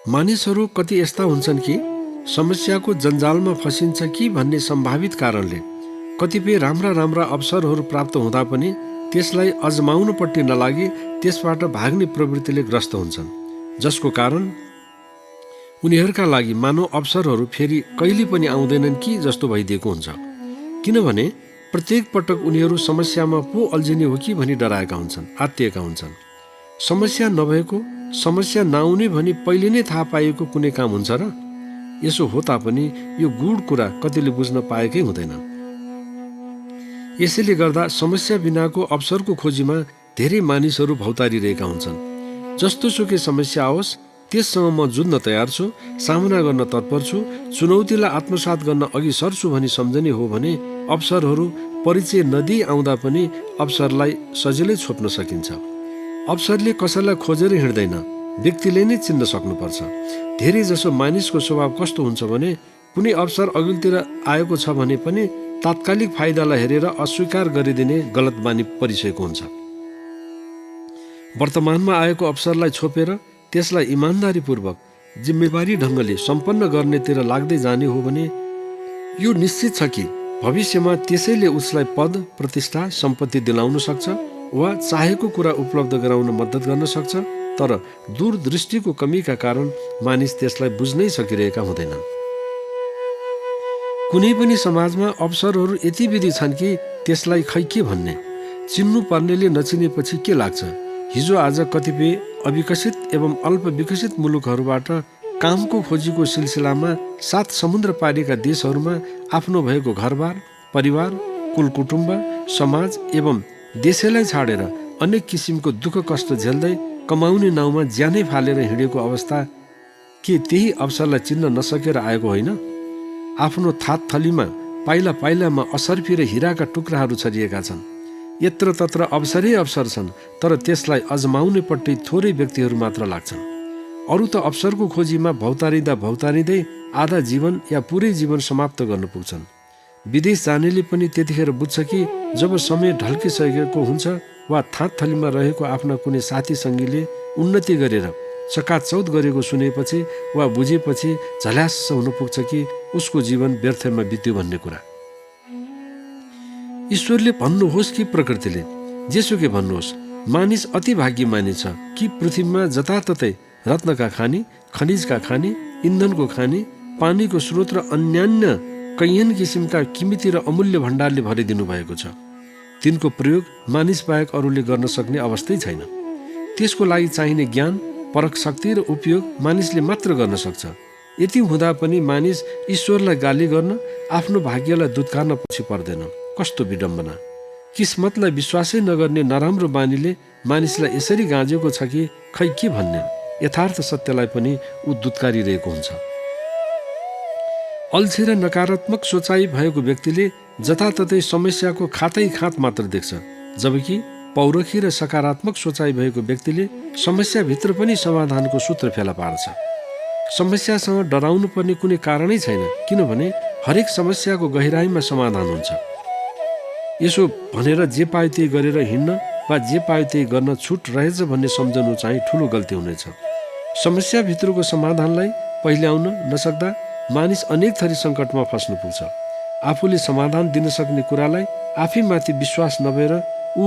मानिसहरू कति यस्ता हुन्छन् कि समस्याको जन्जालमा फसिन्छ कि भन्ने सम्भावित कारणले कतिपय राम्रा अवसरहरू प्राप्त हुँदा पनि त्यसलाई अजमाउनपट्टि नलागी त्यसबाट भाग्ने प्रवृत्तिले ग्रस्त हुन्छन्, जसको कारण उनीहरूका लागि मानव अवसरहरू फेरि कहिले पनि आउँदैनन् कि जस्तो भइदिएको हुन्छ। किनभने प्रत्येक पटक उनीहरू समस्यामा पो अल्झिने हो कि भनी डराएका हुन्छन्, आत्तिएका हुन्छन्। समस्या नभएको, समस्या नआउने भनी पहिले नै थाहा पाएको कुनै काम हुन्छ र? यसो हो तापनि यो गूढ कुरा कतिले बुझ्न पाएकै हुँदैन। यसैले गर्दा समस्या बिनाको अवसरको खोजीमा धेरै मानिसहरू भौतारिरहेका हुन्छन्। जस्तो सुकै समस्या आओस् त्यससँग म जुझ्न तयार छु, सामना गर्न तत्पर छु, चुनौतीलाई आत्मसात गर्न अघि सर्छु भनी सम्झने हो भने अवसरहरू परिचय नदिई आउँदा पनि अवसरलाई सजिलै छोप्न सकिन्छ। अवसरले कसैलाई खोजेर हिँड्दैन, व्यक्तिले नै चिन्न सक्नुपर्छ। धेरै जसो मानिसको स्वभाव कस्तो हुन्छ भने कुनै अवसर अघिल्तिर आएको छ भने पनि तात्कालिक फाइदालाई हेरेर अस्वीकार गरिदिने गलत बानी परिसकेको हुन्छ। वर्तमानमा आएको अवसरलाई छोपेर त्यसलाई इमान्दारीपूर्वक जिम्मेवारी ढङ्गले सम्पन्न गर्नेतिर लाग्दै जाने हो भने यो निश्चित छ कि भविष्यमा त्यसैले उसलाई पद, प्रतिष्ठा, सम्पत्ति दिलाउन सक्छ वा चाहेको कुरा उपलब्ध गराउन मद्दत गर्न सक्छ। तर दूरदृष्टिको कमीका कारण मानिस त्यसलाई बुझ्नै सकिरहेका हुँदैनन्। कुनै पनि समाजमा अवसरहरू यति विधि छन् कि त्यसलाई खै के भन्ने। चिन्नु पर्नेले नचिनेपछि के लाग्छ? हिजो आज कतिपय अविकसित एवं अल्प विकसित मुलुकहरूबाट कामको खोजीको सिलसिलामा 7 समुद्र पारीका देशहरूमा आफ्नो भएको घरबार, परिवार, कुलकुटुम्ब, समाज एवं देशैलाई छाडेर अनेक किसिमको दुःख कष्ट झेल्दै कमाउने नाउँमा ज्यानै फालेर हिँडेको अवस्था के त्यही अवसरलाई चिन्न नसकेर आएको होइन? आफ्नो थातथलीमा पाइला पाइलामा असर्फी र हिराका टुक्राहरू छरिएका छन्। यत्र तत्र अवसरै अवसर छन्, तर त्यसलाई अजमाउनेपट्टि थोरै व्यक्तिहरू मात्र लाग्छन्। अरू त अवसरको खोजीमा भौतारिँदै आधा जीवन या पुरै जीवन समाप्त गर्न पुग्छन्। विदेश जानेले पनि त्यतिखेर बुझ्छ कि जब समय ढल्किसकेको हुन्छ वा थातथलीमा रहेको आफ्ना कुनै साथी सङ्गीले उन्नति गरेर चकाचौध गरेको सुनेपछि वा बुझेपछि झल्यास हुन पुग्छ कि उसको जीवन व्यर्थमा बित्यो भन्ने कुरा। ईश्वरले भन्नुहोस् कि प्रकृतिले, जेसुकै भन्नुहोस्, मानिस अति भाग्य मानिन्छ कि पृथ्वीमा जताततै रत्नका खानी, खनिजका खानी, इन्धनको खानी, पानीको स्रोत र अन्यान्य कैयन किसिमका कीमती र अमूल्य भण्डारले भरिदिनु भएको छ। तिनको प्रयोग मानिस बाहेक अरूले गर्न सक्ने अवस्थै छैन। त्यसको लागि चाहिने ज्ञान, परख शक्ति र उपयोग मानिसले मात्र गर्न सक्छ। यति हुँदा पनि मानिस ईश्वरलाई गाली गर्न, आफ्नो भाग्यलाई दुत्कार्न पछि पर्दैन। कस्तो विडम्बना! किस्मतलाई विश्वासै नगर्ने नराम्रो बानीले मानिसलाई यसरी गाँजेको छ कि खै के भन्ने। यथार्थ सत्यलाई पनि ऊ दुत्कारिरहेको हुन्छ। अल्छी र नकारात्मक सोचाइ भएको व्यक्तिले जताततै समस्याको खातै खात मात्र देख्छ, जबकि पौरखी र सकारात्मक सोचाइ भएको व्यक्तिले समस्याभित्र पनि समाधानको सूत्र फेला पार्छ। समस्यासँग डराउनु पर्ने कुनै कारणै छैन, किनभने हरेक समस्याको गहिराइमा समाधान हुन्छ। यसो भनेर जे पायो त्यही गरेर हिँड्न वा जे पायो त्यही गर्न छुट रहेछ भन्ने सम्झनु चाहिँ ठुलो गल्ती हुनेछ। समस्याभित्रको समाधानलाई पहिल्याउन नसक्दा मानिस अनेक थरी सङ्कटमा फस्नु पुग्छ। आफूले समाधान दिन सक्ने कुरालाई आफैमाथि विश्वास नभएर ऊ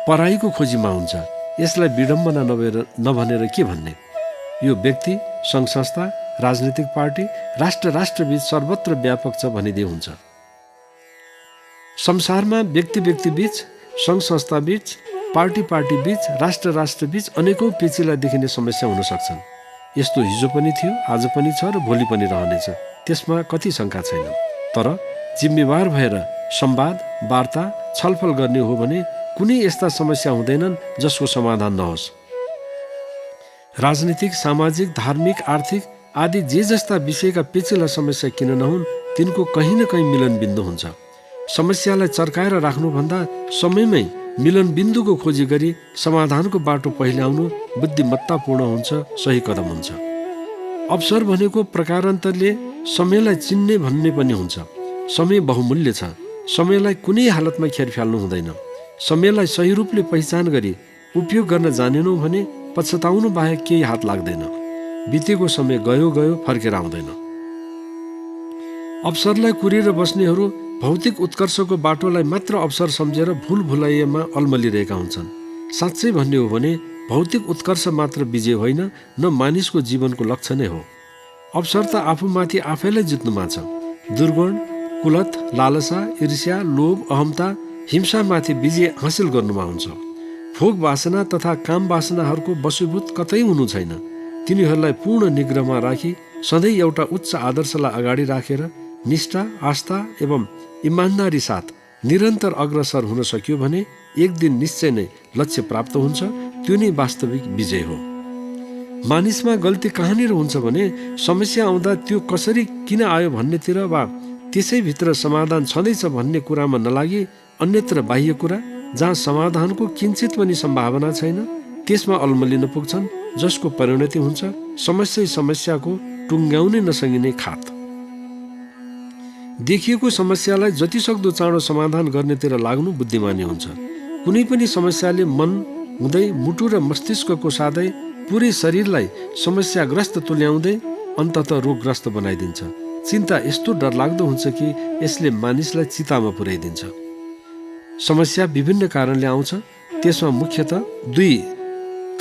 पराईको खोजीमा हुन्छ। यसलाई विडम्बना नभनेर के भन्ने? यो व्यक्ति, सङ्घ संस्था, राजनीतिक पार्टी, राष्ट्रबीच सर्वत्र व्यापक छ भनिदिए हुन्छ। संसारमा व्यक्ति बीच, सङ्घ संस्था बीच, पार्टी बीच, राष्ट्र बीच अनेकौँ पेचिला देखिने समस्या हुन सक्छन्। यस्तो हिजो पनि थियो, आज पनि छ र भोलि पनि रहनेछ, त्यसमा कति शङ्का छैन। तर जिम्मेवार भएर संवाद, वार्ता, छलफल गर्ने हो भने कुनै यस्ता समस्या हुँदैनन् जसको समाधान नहोस्। राजनीतिक, सामाजिक, धार्मिक, आर्थिक आदि जे जस्ता विषयका पेचिला समस्या किन नहुन्, तिनको कहीँ न कहीँ मिलन बिन्दु हुन्छ। समस्यालाई चर्काएर राख्नुभन्दा समयमै मिलन बिन्दुको खोजी गरी समाधानको बाटो पहिल्याउनु बुद्धिमत्तापूर्ण हुन्छ, सही कदम हुन्छ। अवसर भनेको प्रकारान्तरले समयलाई चिन्ने भन्ने पनि हुन्छ। समय बहुमूल्य छ। समयलाई कुनै हालतमा खेर फाल्नु हुँदैन। समयलाई सही रूपले पहिचान गरी उपयोग गर्न जानेनौँ भने पछताउनु बाहेक केही हात लाग्दैन। बितेको समय गयो गयो फर्केर आउँदैन। अवसरलाई कुरेर बस्नेहरू भौतिक उत्कर्षको बाटोलाई मात्र अवसर सम्झेर भुल भुलाइएमा अल्मलिरहेका हुन्छन्। साँच्चै भन्ने हो भने भौतिक उत्कर्ष मात्र विजय होइन, न मानिसको जीवनको लक्ष्य नै हो। अवसर त आफूमाथि आफैलाई जित्नुमा छ। दुर्गुण, कुलत, लालसा, ईर्ष्या, लोभ, अहमता, हिंसामाथि विजय हासिल गर्नुमा हुन्छ। भोग वासना तथा काम वासनाहरूको वशीभूत कतै हुनु छैन। तिनीहरूलाई पूर्ण निग्रहमा राखी सधैँ एउटा उच्च आदर्शलाई अगाडि राखेर निष्ठा, आस्था एवं इमान्दारी साथ निरन्तर अग्रसर हुन सकियो भने एक दिन निश्चय नै लक्ष्य प्राप्त हुन्छ। त्यो नै वास्तविक विजय हो। मानिसमा गल्ती कहाँनिर हुन्छ भने समस्या आउँदा त्यो कसरी किन आयो भन्नेतिर वा त्यसैभित्र समाधान छँदैछ भन्ने कुरामा नलागी अन्यत्र बाह्य कुरा जहाँ समाधानको किञ्चित पनि सम्भावना छैन त्यसमा अल्मलिन पुग्छन्, जसको परिणति हुन्छ समस्याको टुङ्ग्याउनै नसकिने खात। देखिएको समस्यालाई जतिसक्दो चाँडो समाधान गर्नेतिर लाग्नु बुद्धिमानी हुन्छ। कुनै पनि समस्याले मन हुँदै मुटु र मस्तिष्कको साथै पुरै शरीरलाई समस्याग्रस्त तुल्याउँदै अन्ततः रोगग्रस्त बनाइदिन्छ। चिन्ता यस्तो डरलाग्दो हुन्छ कि यसले मानिसलाई चितामा पुर्याइदिन्छ। समस्या विभिन्न कारणले आउँछ। त्यसमा मुख्यतः दुई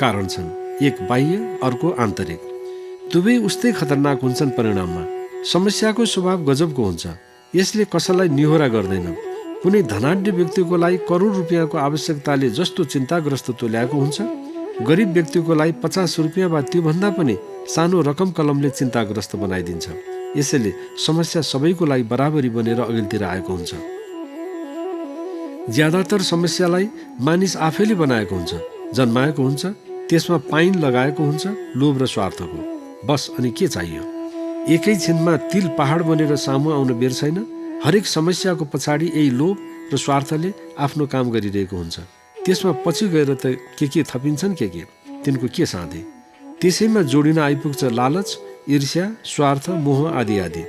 कारण छन्, एक बाह्य, अर्को आन्तरिक। दुवै उस्तै खतरनाक हुन्छन्। परिणाममा समस्याको स्वभाव गजबको हुन्छ। यसले कसैलाई निहोरा गर्दैन। कुनै धनाढ्य व्यक्तिको लागि करोड रुपियाँको आवश्यकताले जस्तो चिन्ताग्रस्त तुल्याएको हुन्छ, गरिब व्यक्तिको लागि 50 रुपियाँ वा त्योभन्दा पनि सानो रकम कलमले चिन्ताग्रस्त बनाइदिन्छ। यसैले समस्या सबैको लागि बराबरी बनेर अघिल्तिर आएको हुन्छ। ज्यादातर समस्यालाई मानिस आफैले बनाएको हुन्छ, जन्माएको हुन्छ, त्यसमा पाइन लगाएको हुन्छ लोभ र स्वार्थको। बस अनि के चाहियो? एकैछिनमा तिल पहाड बनेर सामु आउन बेर छैन। हरेक समस्याको पछाडि यही लोभ र स्वार्थले आफ्नो काम गरिरहेको हुन्छ। त्यसमा पछि गएर त के थपिन्छन् के तिनको के साधे। त्यसैमा जोडिन आइपुग्छ लालच, ईर्ष्या, स्वार्थ, मोह आदि आदि।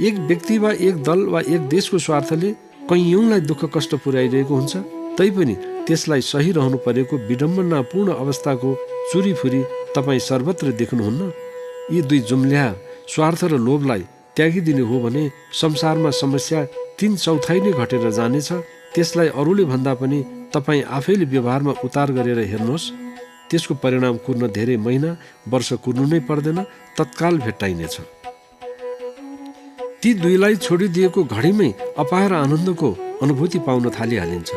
एक व्यक्ति वा एक दल वा एक देशको स्वार्थले कैयौँलाई दुःख कष्ट पुर्याइरहेको हुन्छ। तैपनि त्यसलाई सही रहनु परेको विडम्बनापूर्ण अवस्थाको चुरीफुरी तपाईँ सर्वत्र देख्नुहुन्न। यी दुई जुम्ल्या स्वार्थ र लोभलाई त्यागिदिने हो भने संसारमा समस्या 3/4 नै घटेर जानेछ। त्यसलाई अरूले भन्दा पनि तपाईँ आफैले व्यवहारमा उतार गरेर हेर्नुहोस्। त्यसको परिणाम कुर्न धेरै महिना, वर्ष कुर्नु नै पर्दैन, तत्काल भेट्टाइनेछ। ती दुईलाई छोडिदिएको घडीमै अपार आनन्दको अनुभूति पाउन थालिहालिन्छ।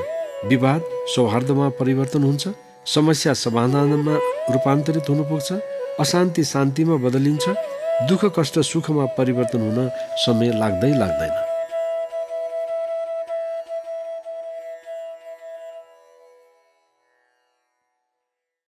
विवाद सौहार्दमा परिवर्तन हुन्छ, समस्या समाधानमा रूपान्तरित हुन पुग्छ, अशान्ति शान्तिमा बदलिन्छ, दुःख कष्ट सुखमा परिवर्तन हुन समय लाग्दैन।